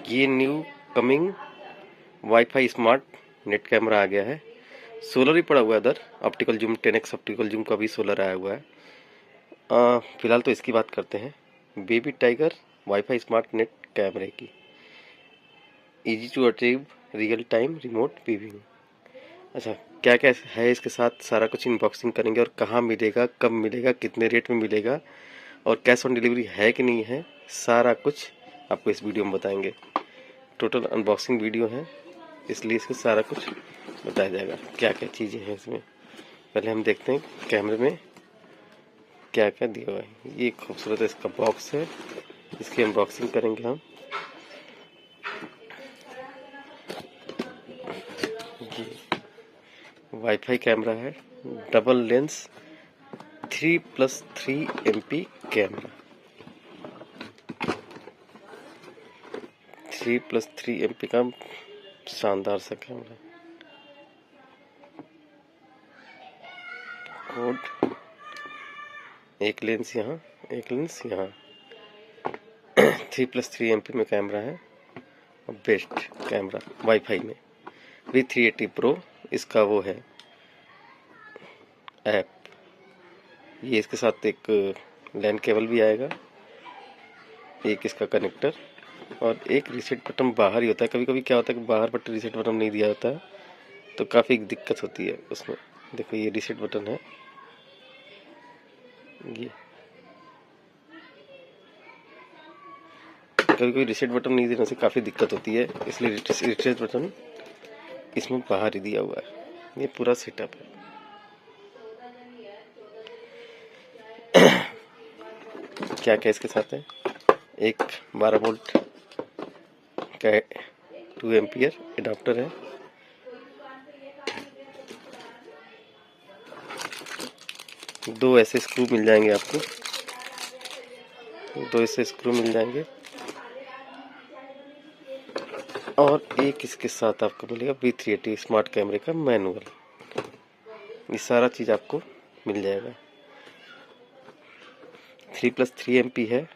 ये new coming wifi smart net camera आ गया है। सोलर ही पड़ा हुआ है इधर, optical zoom 10x optical zoom का भी सोलर आया हुआ है। फिलहाल तो इसकी बात करते हैं, baby tiger WiFi smart net कैमरे की। Easy to achieve real time remote viewing. अच्छा, क्या क्या है इसके साथ सारा कुछ अनबॉक्सिंग करेंगे, और कहाँ मिलेगा, कब मिलेगा, कितने रेट में मिलेगा, और कैश ऑन डिलीवरी है कि नहीं है, सारा कुछ आपको इस वीडियो में बताएंगे। टोटल अनबॉक्सिंग वीडियो है, इसलिए इसमें सारा कुछ बताया जाएगा क्या क्या चीज़ें हैं इसमें। पहले हम देखते हैं कैमरे में क्या क्या दिया हुआ है। ये खूबसूरत इसका बॉक्स है, इसकी अनबॉक्सिंग करेंगे हम। वाईफाई कैमरा है, double lens 3+3 MP camera, 3+3 MP का शानदार सा कैमरा। कोड, एक लेंस यहाँ, एक लेंस यहाँ। 3+3 MP में कैमरा है, और बेस्ट कैमरा वाईफाई में। V380 Pro इसका वो है ऐप। ये इसके साथ एक लैन केबल भी आएगा, एक इसका कनेक्टर, और एक रीसेट बटन बाहर ही होता है। कभी कभी क्या होता है कि बाहर बटन रीसेट बटन नहीं दिया होता है, तो काफ़ी दिक्कत होती है उसमें। देखो ये रीसेट बटन है, ये कभी कभी रीसेट बटन नहीं देने से काफ़ी दिक्कत होती है, इसलिए रीसेट बटन इसमें बाहर ही दिया हुआ है। ये पूरा सेटअप है। क्या क्या इसके साथ है, एक 12 वोल्ट का 2 एम्पियर एडाप्टर है, दो ऐसे स्क्रू मिल जाएंगे आपको, दो ऐसे स्क्रू मिल जाएंगे, और एक इसके साथ आपको मिलेगा V380 स्मार्ट कैमरे का मैनुअल। ये सारा चीज़ आपको मिल जाएगा। 3+3 MP है,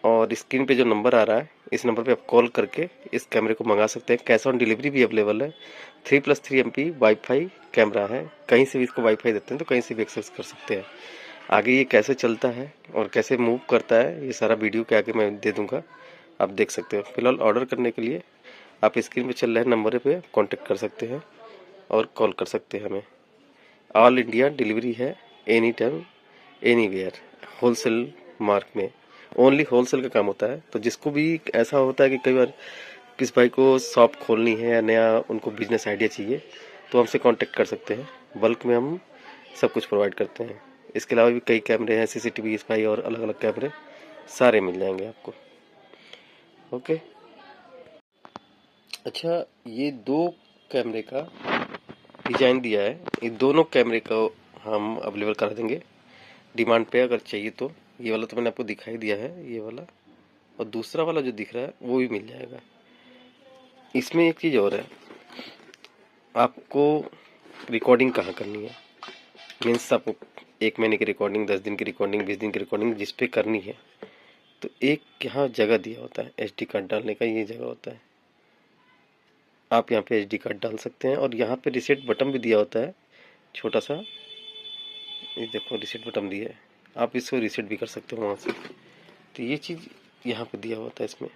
और स्क्रीन पे जो नंबर आ रहा है, इस नंबर पे आप कॉल करके इस कैमरे को मंगा सकते हैं। कैश ऑन डिलीवरी भी अवेलेबल है। 3+3 MP वाईफाई कैमरा है, कहीं से भी इसको वाईफाई देते हैं तो कहीं से भी एक्सेस कर सकते हैं। आगे ये कैसे चलता है और कैसे मूव करता है, ये सारा वीडियो के आगे मैं दे दूंगा, आप देख सकते हो। फिलहाल ऑर्डर करने के लिए आप स्क्रीन पे चल रहे नंबर पे कांटेक्ट कर सकते हैं और कॉल कर सकते हैं हमें। ऑल इंडिया डिलीवरी है, any time anywhere, wholesale mark में। ओनली होलसेल का काम होता है। तो जिसको भी ऐसा होता है कि कई बार किस भाई को शॉप खोलनी है या नया उनको बिजनेस आइडिया चाहिए, तो हमसे कांटेक्ट कर सकते हैं। बल्क में हम सब कुछ प्रोवाइड करते हैं। इसके अलावा भी कई कैमरे हैं, CCTV स्पाई और अलग अलग कैमरे सारे मिल जाएंगे आपको। ओके। अच्छा, ये दो कैमरे का डिजाइन दिया है, ये दोनों कैमरे को हम अवेलेबल करा देंगे डिमांड पे अगर चाहिए तो। ये वाला तो मैंने आपको दिखाई दिया है, ये वाला, और दूसरा वाला जो दिख रहा है वो भी मिल जाएगा। इसमें एक चीज़ और है, आपको रिकॉर्डिंग कहाँ करनी है, मीन्स आपको 1 महीने की रिकॉर्डिंग, 10 दिन की रिकॉर्डिंग, 20 दिन की रिकॉर्डिंग जिस पे करनी है, तो एक यहाँ जगह दिया होता है SD कार्ड डालने का, ये जगह होता है। आप यहाँ पे SD कार्ड डाल सकते हैं, और यहाँ पे रिसेट बटन भी दिया होता है छोटा सा। ये देखो रिसेट बटन दिया है, आप इसको रिसेट भी कर सकते हो वहाँ से। तो ये चीज़ यहाँ पे दिया होता है इसमें,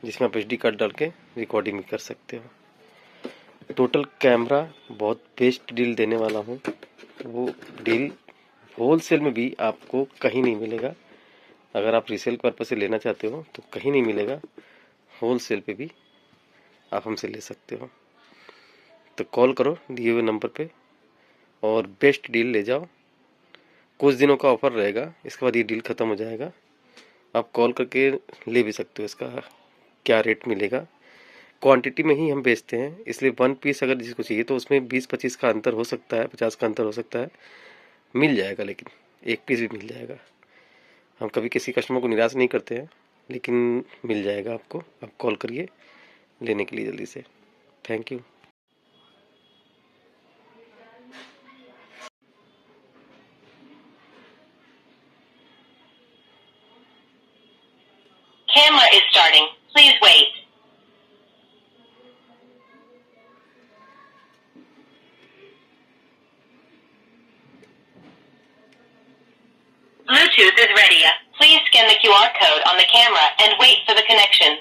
जिसमें आप SD कार्ड डाल के रिकॉर्डिंग भी कर सकते हो। टोटल कैमरा बहुत बेस्ट डील देने वाला हूँ। वो डील होलसेल में भी आपको कहीं नहीं मिलेगा। अगर आप रीसेल पर्पज से लेना चाहते हो तो कहीं नहीं मिलेगा, होलसेल पे भी आप हमसे ले सकते हो। तो कॉल करो दिए हुए नंबर पे और बेस्ट डील ले जाओ। कुछ दिनों का ऑफर रहेगा, इसके बाद ये डील ख़त्म हो जाएगा। आप कॉल करके ले भी सकते हो इसका क्या रेट मिलेगा। क्वांटिटी में ही हम बेचते हैं, इसलिए 1 पीस अगर जिसको चाहिए तो उसमें 20-25 का अंतर हो सकता है, 50 का अंतर हो सकता है, मिल जाएगा, लेकिन 1 पीस भी मिल जाएगा। हम कभी किसी कस्टमर को निराश नहीं करते हैं, लेकिन मिल जाएगा आपको। आप कॉल करिए लेने के लिए जल्दी से। Thank you. Camera is starting. Please wait. Bluetooth is ready. Please scan the QR code on the camera and wait for the connection.